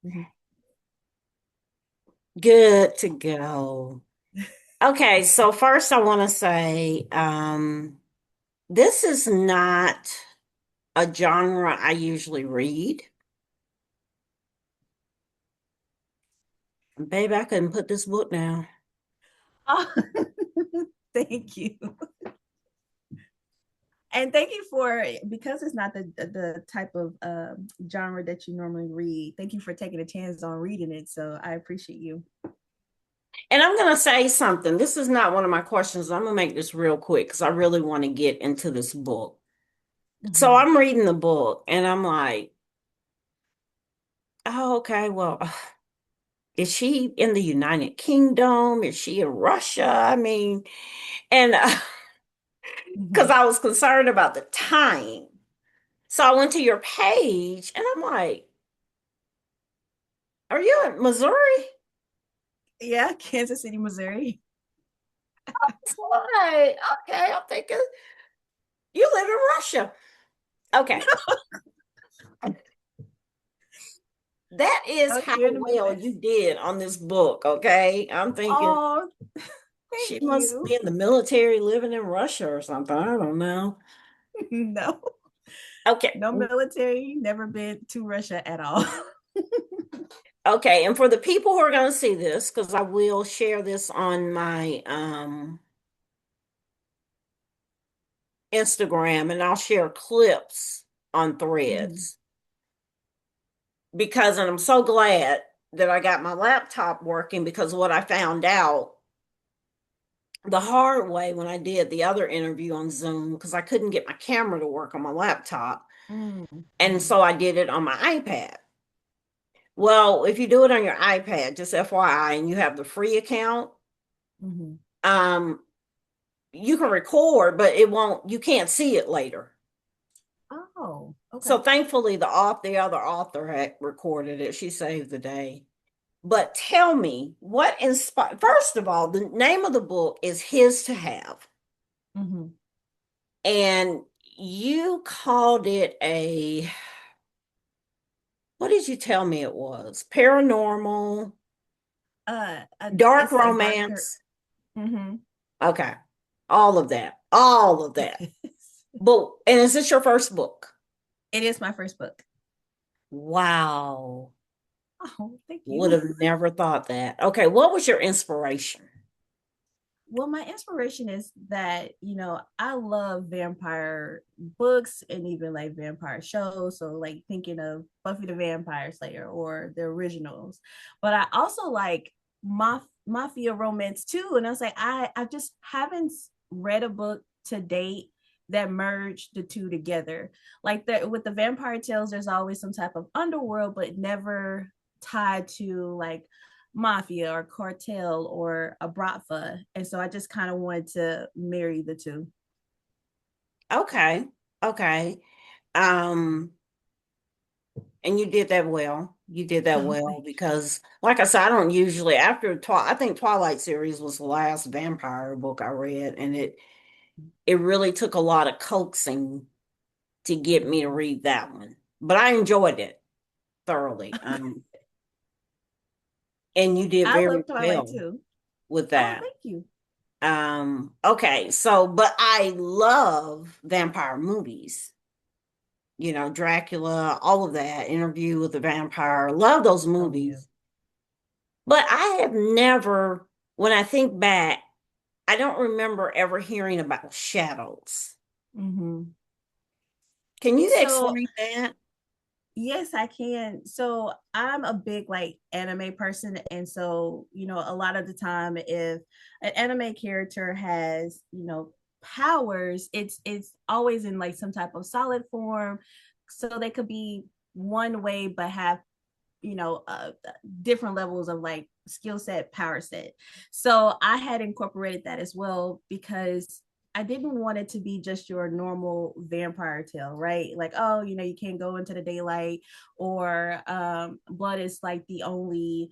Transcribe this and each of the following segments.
Mhm. Good to go. Okay, so first I want to say this is not a genre I usually read. Babe, I couldn't put this book down. Oh, thank you. And thank you for, because it's not the type of genre that you normally read. Thank you for taking a chance on reading it. So I appreciate you. And I'm going to say something. This is not one of my questions. I'm going to make this real quick because I really want to get into this book. So Mhm. I'm reading the book and I'm like, oh, okay, well, is she in the United Kingdom? Is she in Russia? I mean, and because Mhm. I was concerned about the time. So I went to your page and I'm like, are you in Missouri? Yeah, Kansas City, Missouri. It's like, okay, I'm thinking you live in Russia. Okay. That is Out how here in the well you Midwest. did on this book. Okay. I'm thinking Oh, she thank must you. be in the military living in Russia or something. I don't know. No, Okay. no military, never been to Russia at all. Okay. And for the people who are going to see this, because I will share this on my Instagram and I'll share clips on Mhm. threads because, and I'm so glad that I got my laptop working because what I found out the hard way when I did the other interview on Zoom because I couldn't get my camera to work on my laptop. And Mhm. so I did it on my iPad. Well, if you do it on your iPad, just FYI, and you have the free account, Mhm. um, you can record, but it won't, you can't see it later. Oh, okay. So thankfully the other author had recorded it. She saved the day. But tell me what inspired, first of all, the name of the book is His to Have. Mhm. And you called it what did you tell me it was? Paranormal, dark It's a darker. romance. Mm-hmm. Okay. All of that. All of that. But, and is this your first book? It is my first book. Wow. Oh, thank Would you. have never thought that. Okay. What was your inspiration? Well, my inspiration is that, I love vampire books and even like vampire shows. So, like thinking of Buffy the Vampire Slayer or the originals. But I also like mafia romance too. And I was like, I just haven't read a book to date that merged the two together. Like with the vampire tales, there's always some type of underworld, but never tied to like mafia or cartel or a bratva. And so I just kind of wanted to marry the two. Okay. Okay. Um, and you did that well. You did that Oh, well thank because, like I said, I don't usually after I think Twilight series was the last vampire book I read, and it really took a lot of coaxing to get me to read that one. But I enjoyed it thoroughly. you. And you did I very love Twilight well too. with Oh, that. thank you. Okay, so but I love vampire movies. You know, Dracula, all of that, Interview with the Vampire. Love those Oh, yeah. movies. But I have never, when I think back, I don't remember ever hearing about shadows. Mm-hmm. Can you So explain that? yes, I can. So I'm a big like anime person. And so, a lot of the time if an anime character has, powers, it's always in like some type of solid form. So they could be one way, but have, different levels of like skill set, power set. So I had incorporated that as well because I didn't want it to be just your normal vampire tale, right? Like, oh, you can't go into the daylight, or blood is like the only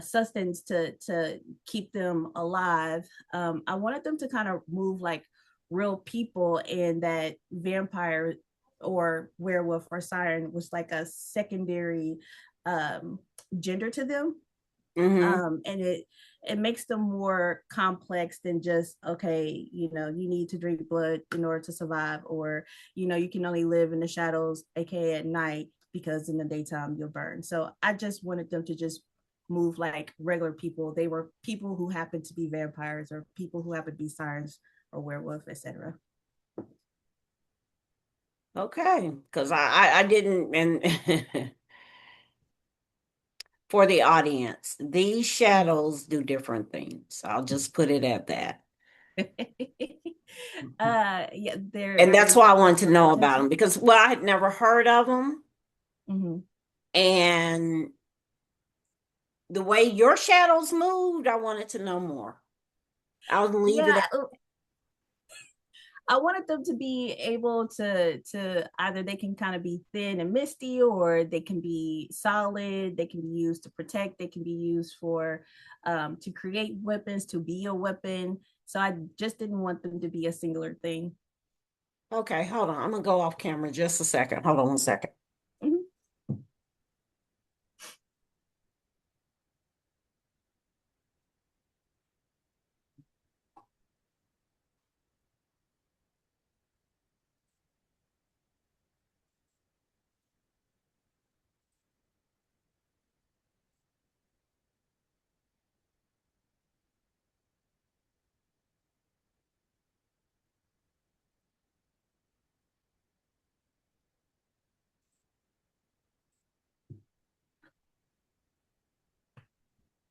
sustenance to keep them alive. I wanted them to kind of move like real people, and that vampire or werewolf or siren was like a secondary gender to them. Mm-hmm. And it makes them more complex than just, okay, you need to drink blood in order to survive, or you can only live in the shadows, aka at night, because in the daytime you'll burn. So I just wanted them to just move like regular people. They were people who happen to be vampires, or people who happen to be sirens or werewolf, etc. Okay, because I didn't, and for the audience, these shadows do different things. I'll just put it at that. Yeah, there And are that's why I different wanted levels to of know about protection. them because, well, I had never heard of them. Mm-hmm. And the way your shadows moved, I wanted to know more. I'll leave it Yeah, at, I wanted them to be able to either they can kind of be thin and misty, or they can be solid. They can be used to protect. They can be used for to create weapons, to be a weapon. So I just didn't want them to be a singular thing. okay, hold on. I'm gonna go off camera just a second. Hold on one second. Mhm.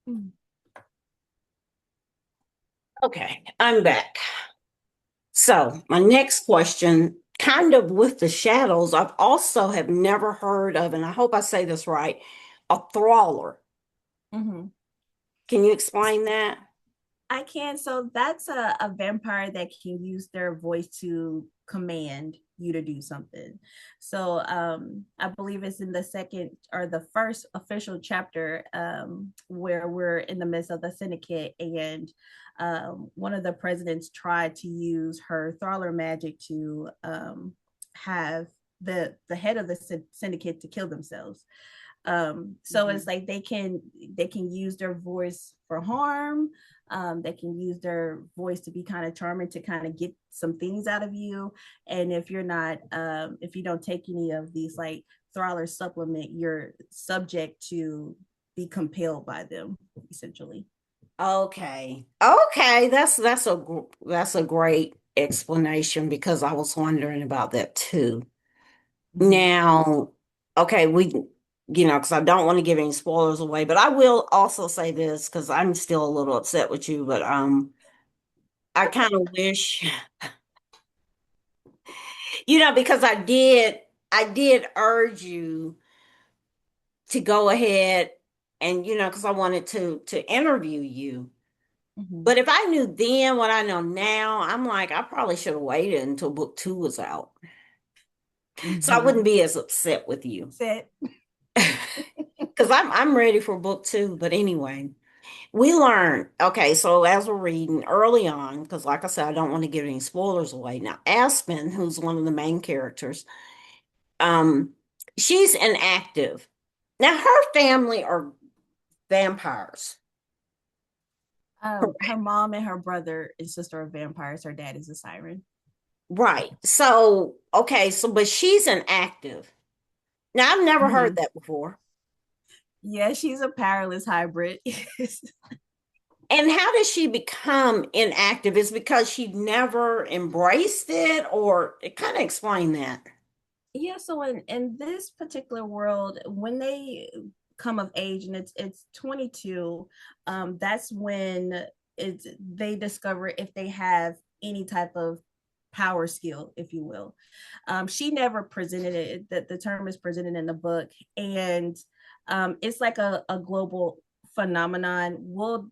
Mhm. Okay, I'm back. So my next question, kind of with the shadows, I've also have never heard of, and I hope I say this right, a trawler. Mhm. Can you explain that? I can. So that's a vampire that can use their voice to command you to do something. So I believe it's in the second or the first official chapter, where we're in the midst of the syndicate, and one of the presidents tried to use her thriller magic to have the head of the syndicate to kill themselves. So it's Mhm. like they can use their voice for harm. They can use their voice to be kind of charming, to kind of get some things out of you. And if you're not if you don't take any of these like thriller supplement, you're subject to be compelled by them, essentially. Okay. Okay, that's a great explanation because I was wondering about that too. Mm-hmm. Now, okay, because I don't want to give any spoilers away, but I will also say this because I'm still a little upset with you, but I kind of wish, because I did urge you to go ahead and because I wanted to interview you. Mm-hmm. But if I knew then what I know now, I'm like, I probably should have waited until book two was out. So I Mm-hmm. wouldn't be as upset with you. Set. Because I'm ready for book two. But anyway, we learned, okay, so as we're reading early on, because like I said, I don't want to give any spoilers away. Now, Aspen, who's one of the main characters, um, she's inactive. Now, her family are vampires. Her mom and her brother and sister are vampires. Her dad is a siren. Right. So, okay, but she's inactive. Now, I've never heard Mm-hmm. that before. Yeah, she's a powerless hybrid. And how does she become inactive? Is because she never embraced it, or it kind of explain that. Yeah, so in this particular world, when they come of age, and it's 22, that's when it's they discover if they have any type of power skill, if you will. She never presented it. That the term is presented in the book, and it's like a global phenomenon. We'll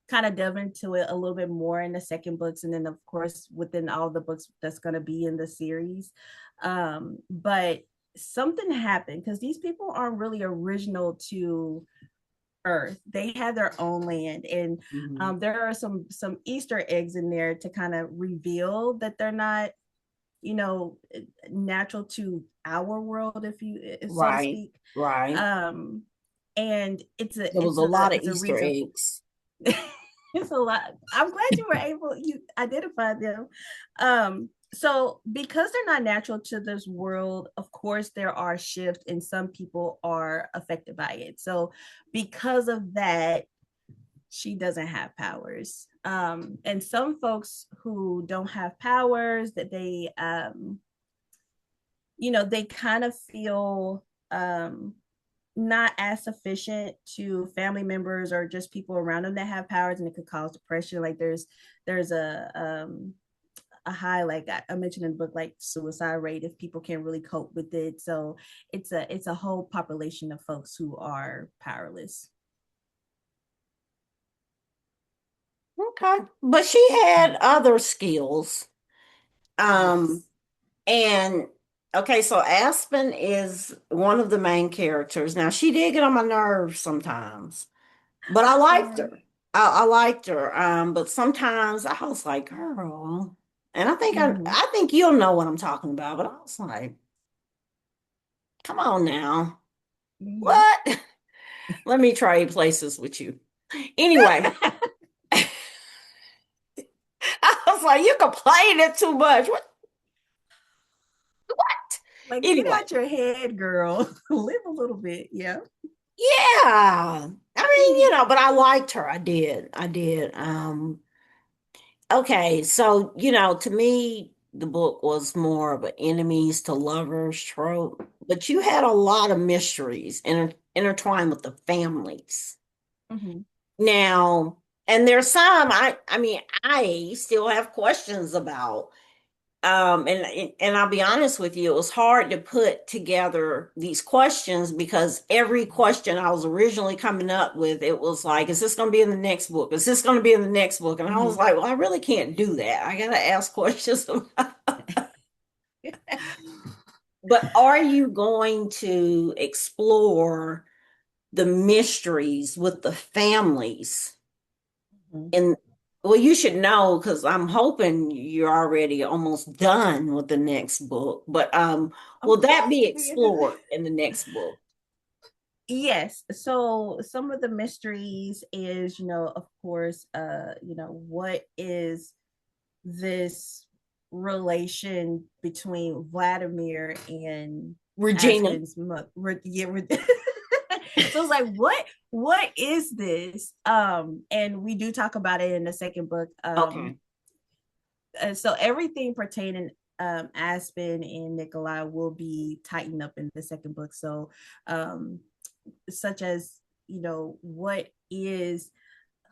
kind of delve into it a little bit more in the second books, and then of course within all the books that's going to be in the series. But something happened because these people aren't really original to Earth. They had their own land, and Mhm. there are some Easter eggs in there to kind of reveal that they're not, you know, natural to our world, if so to Right, speak. right. Um, and There was a lot of it's a Easter reason. eggs. It's a lot. I'm glad you were able you identified them. So because they're not natural to this world, of course there are shifts and some people are affected by it. So because of that, she doesn't have powers. And some folks who don't have powers that they kind of feel not as sufficient to family members or just people around them that have powers, and it could cause depression. Like there's a high, like I mentioned in the book, like suicide rate if people can't really cope with it. So it's a whole population of folks who are powerless. Okay. But she had other skills. Um, Yes. and okay, so Aspen is one of the main characters. Now, she did get on my nerves sometimes, but I I'm liked sorry. her. I liked her. But sometimes I was like, girl, and Mm-hmm. I think you'll know what I'm talking about, but I was like, come on now. Mm-hmm. What? Let me trade places with you. Anyway, I was like, you complaining too much. What? Like, get Anyway, out your head, girl. Live a little bit. Yeah. yeah. I mean, Mm-hmm. but I liked her. I did. I did. Okay, so, to me, the book was more of an enemies to lovers trope, but you had a lot of mysteries intertwined with the families. Mm-hmm. Now, and there's some I mean, I still have questions about. And I'll be honest with you, it was hard to put together these questions because every question I was originally coming up with, it was like, is this going to be in the next book? Is this going to be in the next book? And I was Mm-hmm. like, well, I really can't do that. I got to ask questions. But are you going to explore the mysteries with the families? Mm-hmm. And well, you should know because I'm hoping you're already almost done with the next book. But I'm will that close be to the end of it. explored in the next book? Yes. So some of the mysteries is, of course, what is this relation between Vladimir and Regina. Aspen's mother? Yeah, so it's like, what is this? And we do talk about it in the second book. Okay. So everything pertaining Aspen and Nikolai will be tightened up in the second book. So such as, what is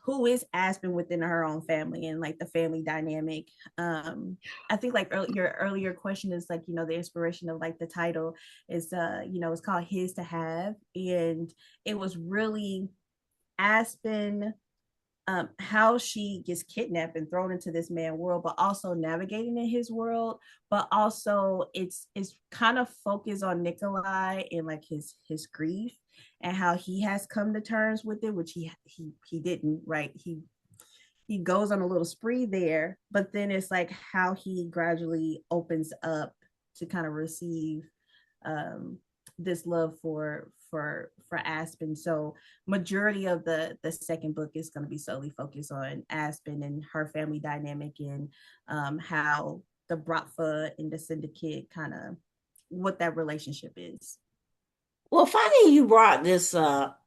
who is Aspen within her own family and like the family dynamic. I think like your earlier question is like, the inspiration of like the title is it's called His to Have, and it was really Aspen, how she gets kidnapped and thrown into this man world, but also navigating in his world. But also, it's kind of focused on Nikolai and like his grief and how he has come to terms with it, which he didn't. Right, he goes on a little spree there, but then it's like how he gradually opens up to kind of receive um, this love for Aspen. So majority of the second book is going to be solely focused on Aspen and her family dynamic, and how the Bratva and the Syndicate kind of what that relationship is. Well, funny you brought this up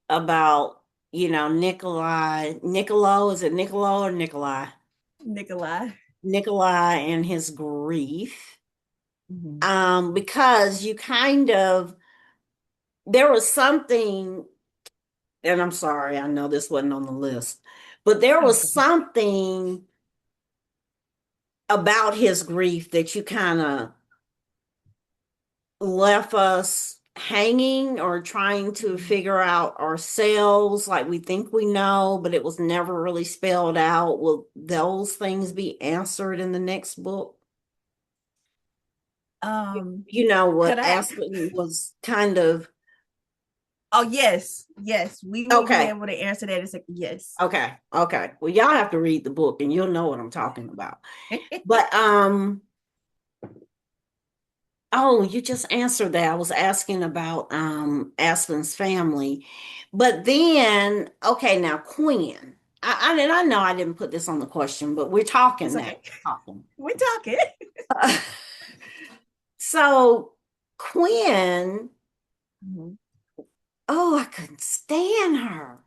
about, Nicolo, is it Nicolo or Nikolai? Nikolai. Nikolai and his grief. Mm-hmm. Because you kind of there was something, and I'm sorry, I know this wasn't on the list, but there Oh, was it's okay. something about his grief that you kind of left us hanging or trying to Mm-hmm. figure out ourselves, like we think we know, but it was never really spelled out. Will those things be answered in the next book? You know Could what I? Aspen was kind of. Oh, yes, yes, we will be Okay. able to answer that in a second. Yes. Okay. Okay. Well, y'all have to read the book and you'll know what I'm talking about. But Oh, you just answered that. I was asking about Aspen's family. But then, okay, now Quinn. And I know I didn't put this on the question, but we're talking It's now. okay. Talking. We're talking. So Quinn, Mhm. oh, I couldn't stand her.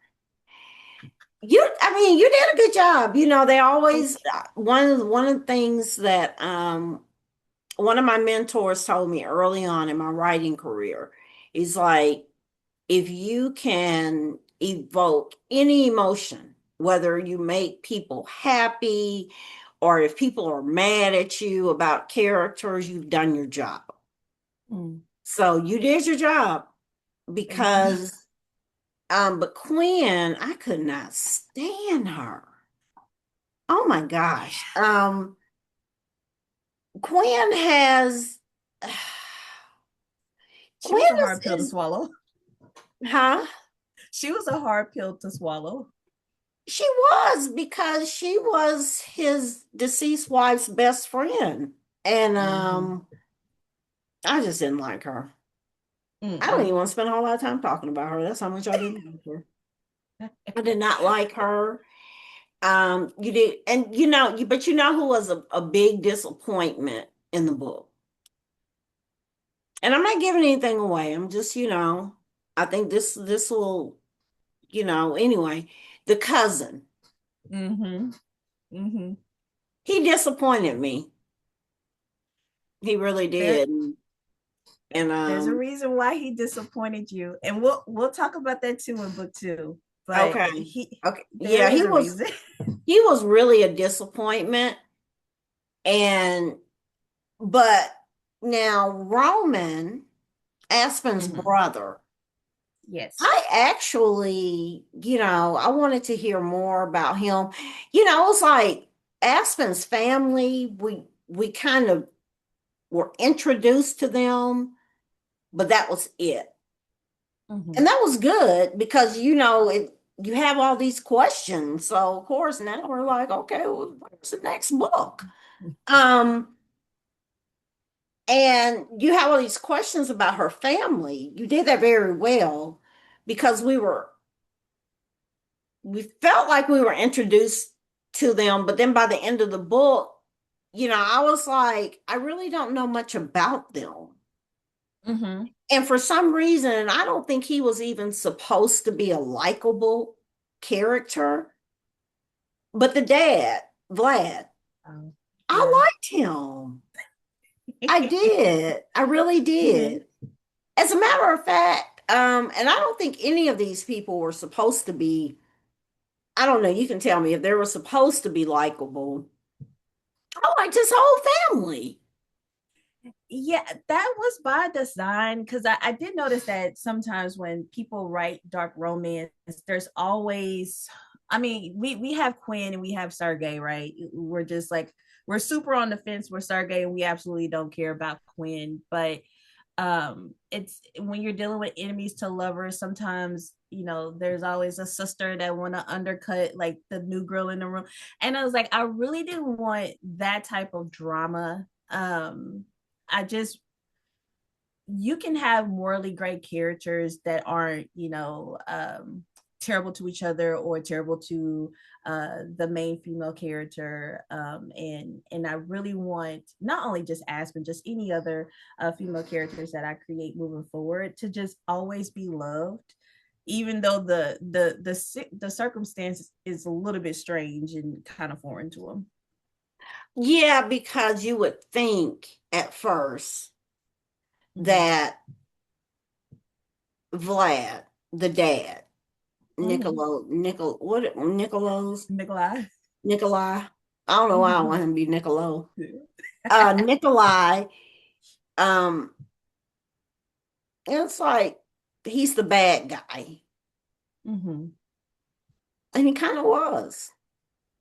I mean, you did a good job. They Thank always one of the things that one of my mentors told me early on in my writing career is like, if you can evoke any emotion, whether you make people happy or if people are mad at you about characters, you've done your job. you. Mm, So you did your job thank you. because but Quinn, I could not stand her. Oh my gosh. Quinn has She was Quinn a hard pill to is swallow. huh? She was a hard pill to swallow. She was because she was his deceased wife's best friend. And Mm-hmm. I just didn't like her. I don't Mm-mm. even want to spend a whole lot of time talking about her. That's how much I didn't like her. I did not like her. You did, and but who was a big disappointment in the book. And I'm not giving anything away. I'm just, I think this will, anyway, the cousin. Mm-hmm. Mm-hmm. He disappointed me. He really There, did. And there's a reason why he disappointed you, and we'll talk about that too in book two. But okay. Okay. there Yeah, is he a was reason. he was really a disappointment. And but now Roman, Aspen's Mm-hmm. brother, Yes. I actually, I wanted to hear more about him. It's like Aspen's family, we kind of were introduced to them, but that was it. Mm-hmm. And that was good because you have all these questions. So of course now we're like, okay, well, where's the next book? Um, and you have all these questions about her family. You did that very well because we felt like we were introduced to them, but then by the end of the book, I was like, I really don't know much about them. Mm-hmm. And for some reason, I don't think he was even supposed to be a likable character. But the dad, Vlad, Yeah. I liked him. I did. I really Mm-hmm. did. As a matter of fact, and I don't think any of these people were supposed to be, I don't know, you can tell me if they were supposed to be likable. I liked his whole family. Yeah, that was by design because I did notice that sometimes when people write dark romance, there's always, I mean, we have Quinn and we have Sergey, right? We're just like, we're super on the fence with Sergey and we absolutely don't care about Quinn. But it's when you're dealing with enemies to lovers, sometimes there's always a sister that want to undercut like the new girl in the room. And I was like, I really didn't want that type of drama. I just, you can have morally great characters that aren't, terrible to each other or terrible to the main female character. And I really want not only just Aspen, just any other female characters that I create moving forward to just always be loved, even though the circumstance is a little bit strange and kind of foreign to them. Yeah, because you would think at first Mm-hmm. that Vlad, the dad, Mm-hmm. Nikolai. Nikolai. I don't know why I want him to be Nicolo. Nikolai, um, it's like he's the bad guy. Mm-hmm. And he kind of was,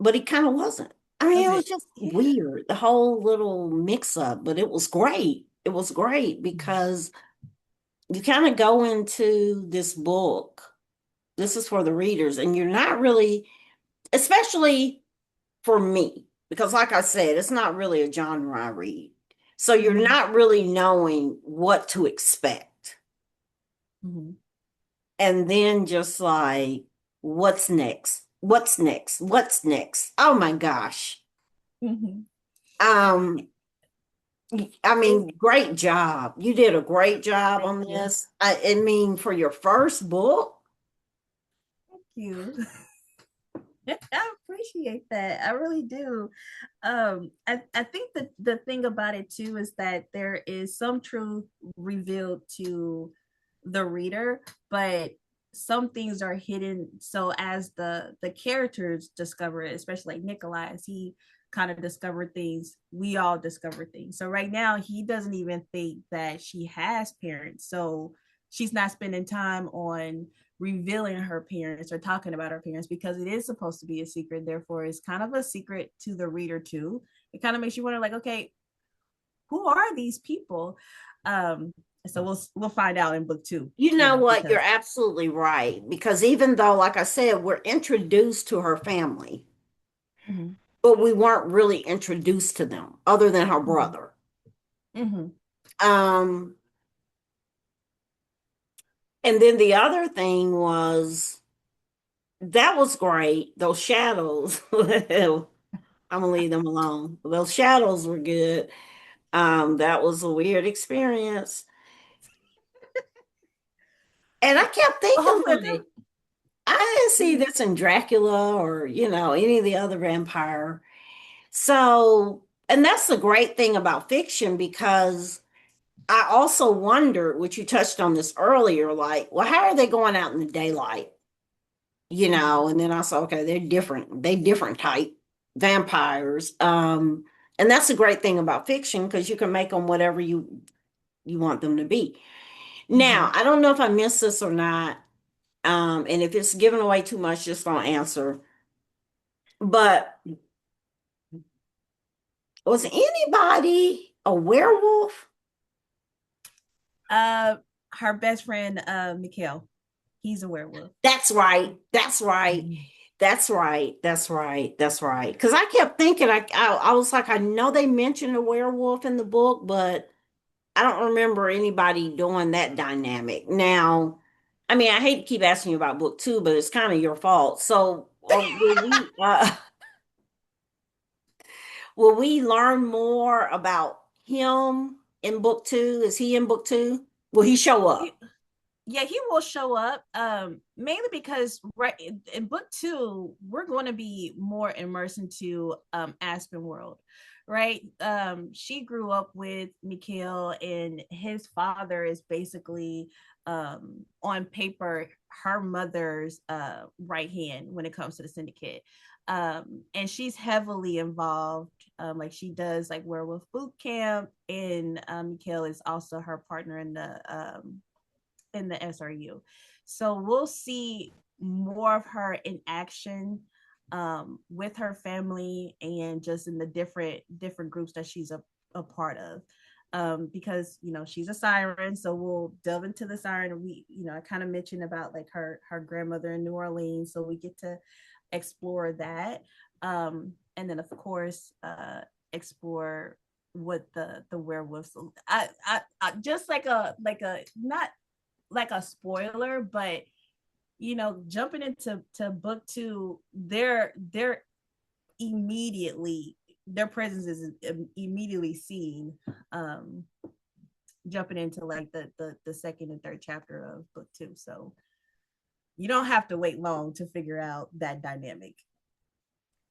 but he kind of wasn't. I mean, Was it was it? just Yeah. weird, the whole little mix up, but it was great. It was great because you kind of go into this book. This is for the readers, and you're not really, especially for me, because like I said, it's not really a genre I read. So you're Mm-hmm. not really knowing what to expect. Mm-hmm. And then just like, what's next? What's next? What's next? Oh my gosh. Mm-hmm. Um, I It's mean, great job. You did a great job thank on you. this. I mean, for your first book, Thank you. I appreciate that. I really do. I think that the thing about it too is that there is some truth revealed to the reader, but some things are hidden. So as the characters discover it, especially like Nikolai, as he kind of discovered things, we all discover things. So right now he doesn't even think that she has parents. So she's not spending time on revealing her parents or talking about her parents because it is supposed to be a secret. Therefore, it's kind of a secret to the reader too. It kind of makes you wonder, like, okay, who are these people? Um, so we'll find out in book two. you You know know, what? You're because absolutely right. Because even though, like I said, we're introduced to her family, mm-hmm, but we weren't really introduced to them other than her mm-hmm, brother. mm-hmm. Um, and then the other thing was that was great. Those shadows, well, I'm gonna leave them alone. Those shadows were good. That was a weird experience. And I kept Well, thinking, hopefully, like, I didn't see mm-hmm, this in Dracula or, any of the other vampire. So, and that's the great thing about fiction because I also wondered, which you touched on this earlier, like, well, how are they going out in the daylight? mm-hmm, And then I saw, okay, they different type vampires. And that's the great thing about fiction because you can make them whatever you want them to be. mm-hmm. Now, I don't know if I missed this or not. And if it's giving away too much, just don't answer. But was anybody a werewolf? Uh, her best friend, Mikhail, he's a werewolf. That's right. That's right. Mm-hmm. That's right. That's right. That's right. Because I kept thinking, I was like, I know they mentioned a werewolf in the book, but I don't remember anybody doing that dynamic. Now, I mean, I hate to keep asking you about book two, but it's kind of your fault. So, will we learn more about him in book two? Is he in book two? Will he show up? Yeah, he will show up, mainly because right in book two we're going to be more immersed into Aspen world, right? She grew up with Mikhail, and his father is basically on paper her mother's right hand when it comes to the syndicate. And she's heavily involved, like she does like werewolf boot camp, and Mikhail is also her partner in the SRU. So we'll see more of her in action, with her family and just in the different groups that she's a part of. Because she's a siren, so we'll delve into the siren. And I kind of mentioned about like her grandmother in New Orleans, so we get to explore that. And then of course, explore what the werewolves. I just like a not like a spoiler, but jumping into book two, they're immediately their presence is immediately seen. Um, Jumping into like the second and third chapter of book two, so you don't have to wait long to figure out that dynamic.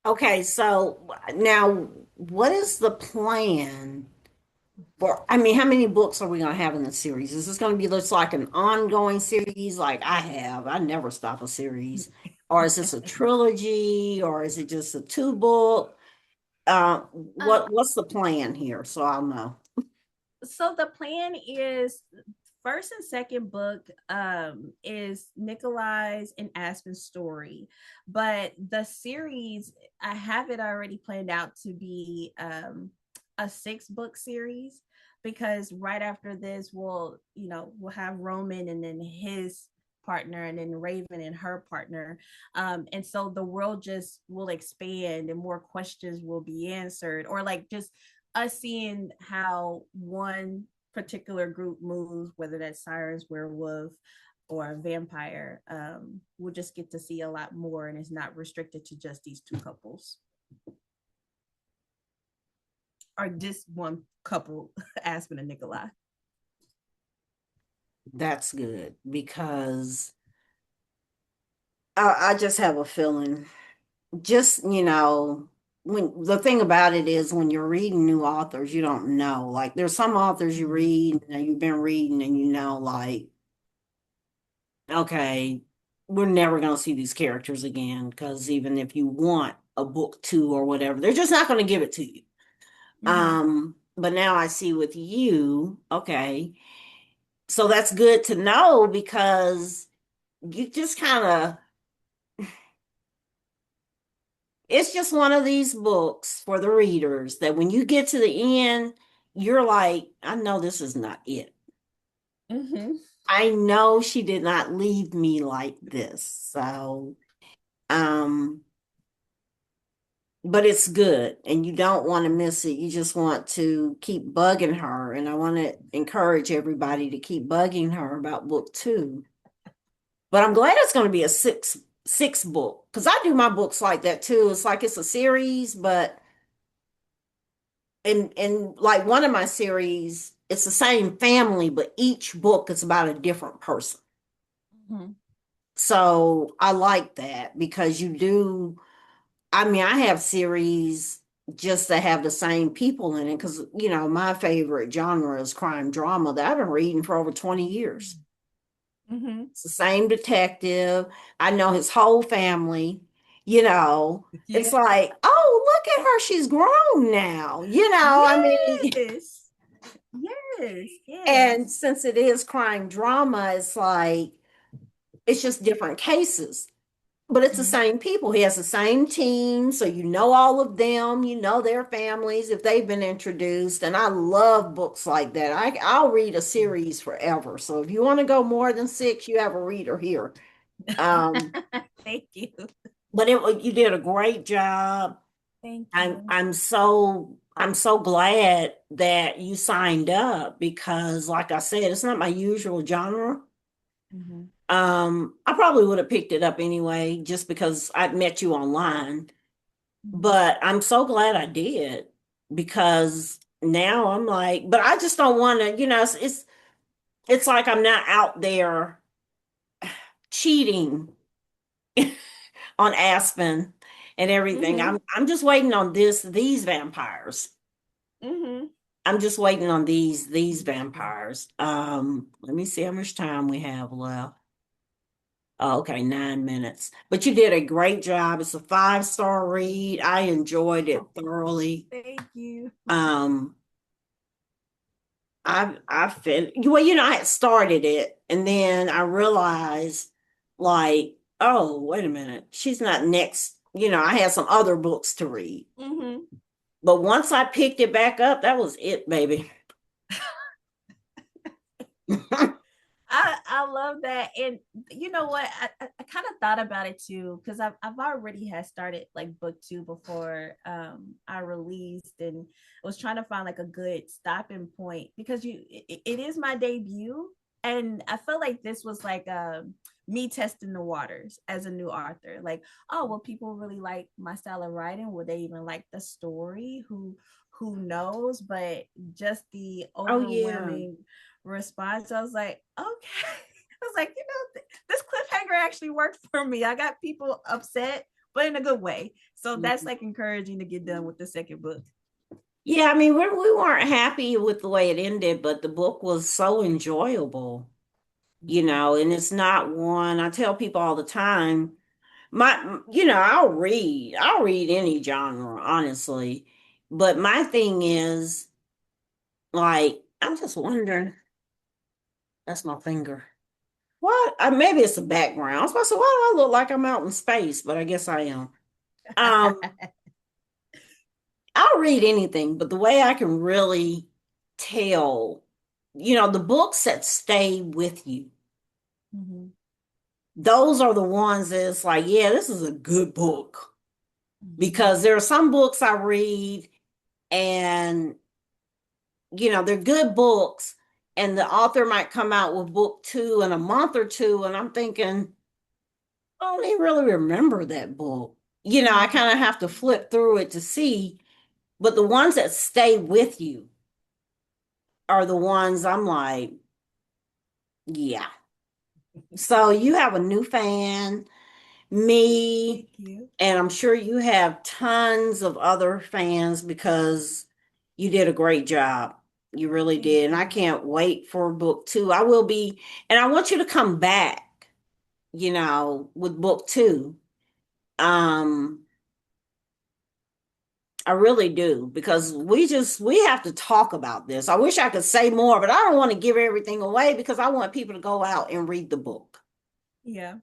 Okay, so now what is the plan for, I mean, how many books are we going to have in the series? Is this going to be just like an ongoing series like I have? I never stop a series. Or is this a trilogy or is it just a two book? um, What's the plan here? So I'll know. so the plan is first and second book is Nikolai's and Aspen's story, but the series I have it already planned out to be a 6 book series, because right after this we'll have Roman and then his partner, and then Raven and her partner, and so the world just will expand and more questions will be answered, or like just us seeing how one particular group moves, whether that's sirens, werewolf, or a vampire, we'll just get to see a lot more, and it's not restricted to just these two couples or just one couple, Aspen and Nikolai. That's good because I just have a feeling, just, when the thing about it is when you're reading new authors, you don't know. Like there's some authors you Mm-hmm. read and you've been reading and like, okay, we're never going to see these characters again because even if you want a book two or whatever, they're just not going to give it to you. Mm-hmm. But now I see with you, okay, so that's good to know because you just kind of, it's just one of these books for the readers that when you get to the end, you're like, I know this is not it. Mm-hmm. I know she did not leave me like this. So, um, but it's good and you don't want to miss it. You just want to keep bugging her. And I want to encourage everybody to keep bugging her about book two. But I'm glad it's going to be a six book because I do my books like that too. It's like it's a series, but in like one of my series, it's the same family, but each book is about a different person. Mm-hmm. So I like that because you do, I mean, I have series just to have the same people in it because, my favorite genre is crime drama that I've been reading for over 20 years. Mm-hmm. It's the same detective. I know his whole family, you know. It's Yeah. like, oh, look at her. She's grown now. I mean, Yes. Yes. and Yes. since it is crime drama, it's like, it's just different cases. But it's the Mm-hmm. same people. He has the same team, so you know all of them, you know their families if they've been introduced. And I love books like that. I'll read a series forever. So if you want to go more than six, you have a reader here. Um, Thank you. but you did a great job. Thank I'm you. I'm so I'm so glad that you signed up because, like I said, it's not my usual genre. Mm-hmm. I probably would have picked it up anyway, just because I'd met you online. Mm-hmm. But I'm so glad I did because now I'm like, but I just don't want to, it's like I'm not out there cheating on Aspen and everything. Mm-hmm. I'm just waiting on these vampires. Mm-hmm. I'm just waiting on these vampires. Let me see how much time we have left. Oh, okay, 9 minutes. But you did a great job. It's a 5-star read. I enjoyed it thoroughly. Thank you. Um, I feel well, I had started it and then I realized like, oh, wait a minute. She's not next. I had some other books to read. Mm-hmm. But once I picked it back up, that was it, baby. I love that, and you know what? I kind of thought about it too because I've already had started like book two before I released, and I was trying to find like a good stopping point because it is my debut, and I felt like this was like me testing the waters as a new author. Like, oh, will people really like my style of writing? Will they even like the story? Who knows? But just the Oh yeah. overwhelming response, I was like, okay. I was like, this cliffhanger actually worked for me. I got people upset, but in a good way. So that's like encouraging to get done with the second book. Yeah, I mean, we weren't happy with the way it ended, but the book was so enjoyable, Mm-hmm. and it's not one I tell people all the time. I'll read any genre, honestly. But my thing is, like, I'm just wondering, that's my finger. What? Maybe it's the background. I was about to say, why do I look like I'm out in space? But I guess I am. Um, I'll read anything, but the way I can really tell, the books that stay with you, Mm-hmm. those are the ones that's like, yeah, this is a good book. Mm-hmm. Because there are some books I read and they're good books, and the author might come out with book two in a month or two, and I'm thinking, I don't even really remember that book. I Mhm. kind of have to flip through it to see, but the ones that stay with you are the ones I'm like, yeah. So you have a new fan, me, Thank you. and I'm sure you have tons of other fans because you did a great job. You really Thank did. And I you. can't wait for book two. I will be, and I want you to come back, with book two. Um, I really do because we have to talk about this. I wish I could say more, but I don't want to give everything away because I want people to go out and read the book. Yeah.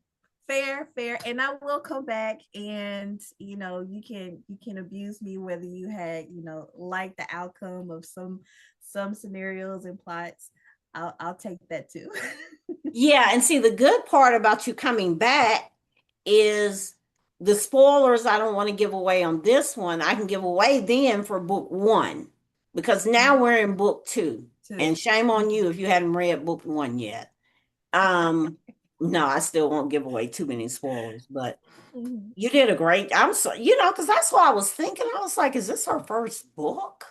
Fair, fair. And I will come back and you can abuse me whether you had, like the outcome of some scenarios and plots. I'll take that too. Yeah, and see the good part about you coming back is the spoilers I don't want to give away on this one. I can give away then for book one because now we're in book two. And Two. shame on Mhm. you if you hadn't read book one yet. Um, no, I still won't give away too many spoilers, but Mhm. you did a great. I'm so because that's what I was thinking. I was like, is this her first book?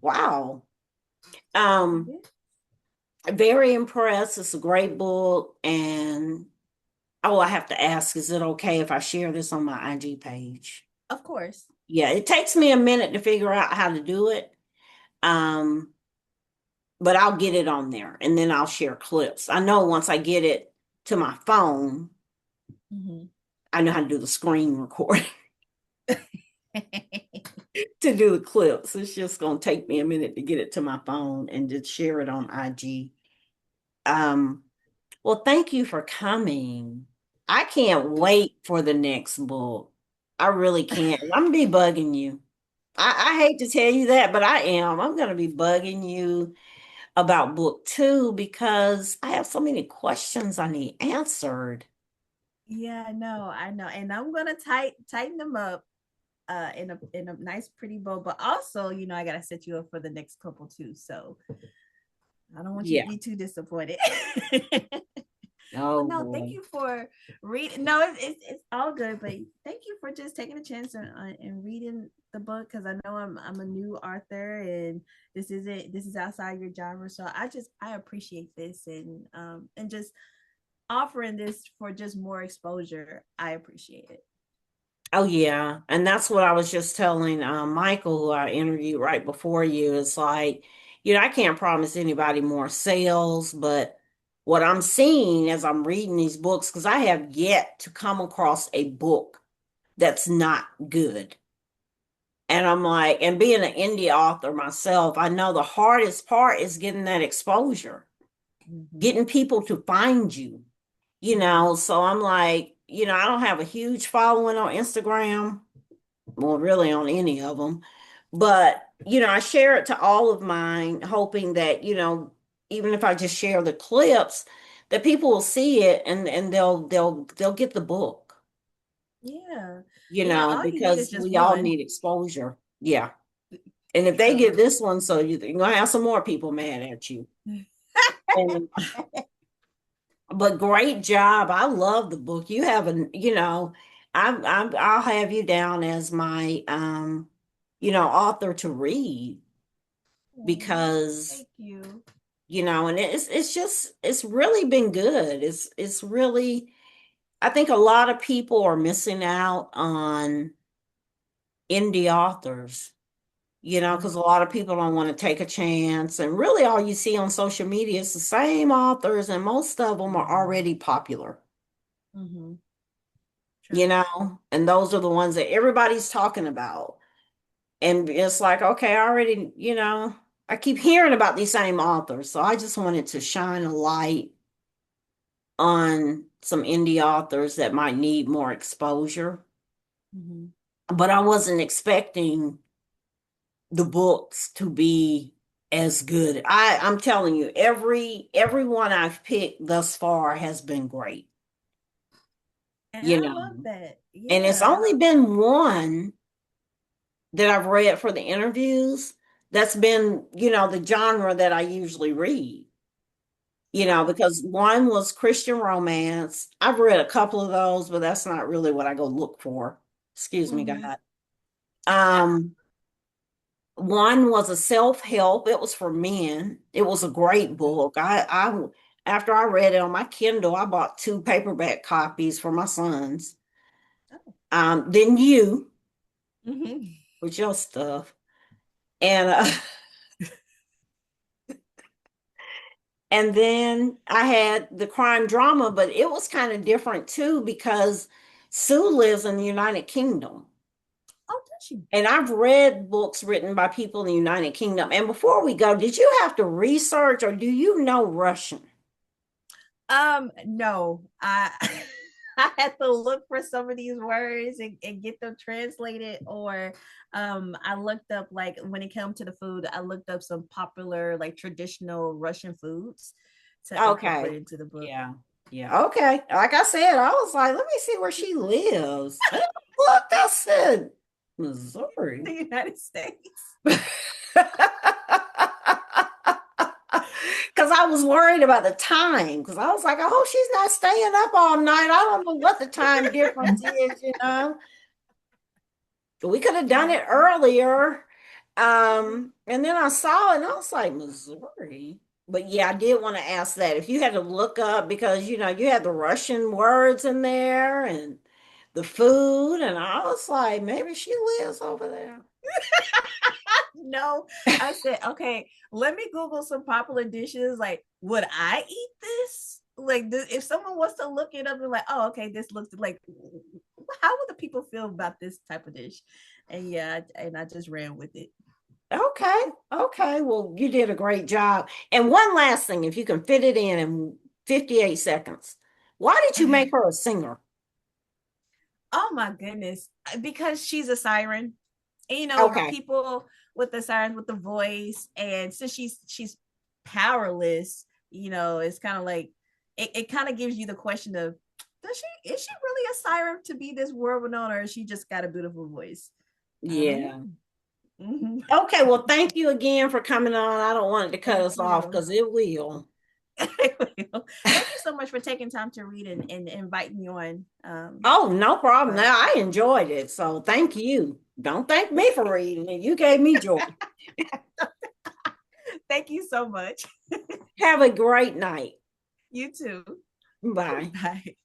Wow. Um, Yeah. very impressed. It's a great book, and oh, I have to ask, is it okay if I share this on my IG page? Of course. Yeah, it takes me a minute to figure out how to do it. Um, but I'll get it on there and then I'll share clips. I know once I get it to my phone, Mhm. I know how to do the screen recording to do the clips. It's just gonna take me a minute to get it to my phone and just share it on IG. Um, well, thank you for coming. I can't wait for the next book. I really can't. I'm gonna be bugging you. I hate to tell you that, but I am. I'm going to be bugging you about book two because I have so many questions I need answered. Yeah, I know. And I'm gonna tighten them up in a nice pretty bow. But also, I gotta set you up for the next couple too. So I don't want you to Yeah. be too disappointed. But Oh no, thank boy. you for reading. No, it's all good. But thank you for just taking a chance and reading the book because I know I'm a new author and this is outside your genre. So I appreciate this and just offering this for just more exposure. I appreciate it. Oh yeah. And that's what I was just telling Michael, who I interviewed right before you. It's like, I can't promise anybody more sales, but what I'm seeing as I'm reading these books, because I have yet to come across a book that's not good. And I'm like, and being an indie author myself, I know the hardest part is getting that exposure, Mm-hmm. getting people to find you, Mm-hmm. So I'm like, I don't have a huge following on Instagram, well, really on any of them, but, I share it to all of mine, hoping that, even if I just share the clips, that people will see it and they'll get the book, Yeah. Yeah. All you need is because just we all one. need exposure. Yeah. And if they So get this one, so you're gonna have some more people mad at you. And but great job. I love the book. You have I'll have you down as my author to read oh, because thank you. and it's just it's really been good. It's really I think a lot of people are missing out on indie authors. Mm-hmm. Because a lot of people don't want to take a chance. And really, all you see on social media is the same authors, and most of them are already popular, Mm-hmm. True. and those are the ones that everybody's talking about. And it's like, okay, I already, I keep hearing about these same authors. So I just wanted to shine a light on some indie authors that might need more exposure. Mm-hmm. But I wasn't expecting the books to be as good. I'm telling you, everyone I've picked thus far has been great, And you I know. love that. And it's Yeah. only been one that I've read for the interviews That's been, the genre that I usually read, because one was Christian romance. I've read a couple of those, but that's not really what I go look for. Excuse me, Mm-hmm. God. Um, One was a self-help. It was for men. It was a great book. After I read it on my Kindle, I bought two paperback copies for my sons. Oh. Then you Mm-hmm. with your stuff. And and then I had the crime drama, but it was kind of different too because Sue lives in the United Kingdom. Oh, does she? And I've read books written by people in the United Kingdom. And before we go, did you have to research or do you know Russian? No, I I had to look for some of these words and get them translated, or I looked up like when it came to the food, I looked up some popular like traditional Russian foods to incorporate Okay. into the book. Yeah. Yeah. Okay. Like I said, I was like, let me see where she lives. And look, I said Missouri. The United States. Because I was worried about the time. Because I was like, I hope she's not staying up all night. I don't know what the time difference is. We could have done it earlier. And then I saw it and I was like, Missouri. But yeah, I did want to ask that. If you had to look up, because you had the Russian words in there and the food, and I was like, maybe she lives over there. No, I said, okay, let me Google some popular dishes. Like, would I eat this? Like, if someone wants to look it up and like, oh, okay, this looks like, how would the people feel about this type of dish? And yeah, and I just ran with it. Okay, okay. Well, you did a great job. And one last thing, if you can fit it in 58 seconds. Why did you make her a singer? Oh my goodness, because she's a siren. And, Okay. people with the sirens with the voice, and since she's powerless, it's kind of like it kind of gives you the question of, does she is she really a siren to be this world renowned, or is she just got a beautiful voice? I don't Yeah. know. Mhm. Okay, well, thank you again for coming on. I don't want it to cut Thank us off you. because it will. Thank you so much for taking time to read and inviting me on. Oh, no problem. But Now I enjoyed it. So thank you. Don't thank me for reading it. You gave me joy. thank you so much. Have a great night. You too. Bye. Bye.